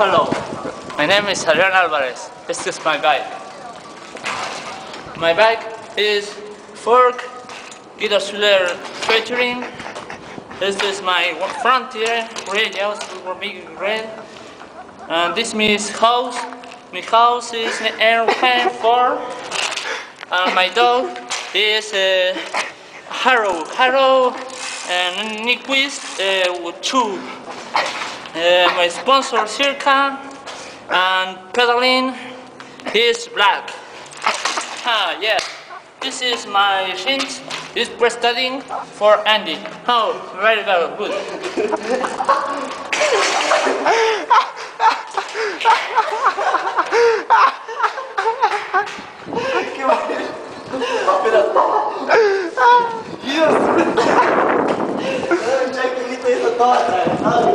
Hello, my name is Adrian Alvarez. This is my bike. My bike is fork, guitar Schiller featuring. This is my frontier, red, super big red. And this is house. My house is an airplane 4. And my dog is a Harrow and Nyquist with 2. My sponsor Circa and pedaling is black. Yeah. This is my shins. This press studying for Andy. Oh, very well, good. Dios!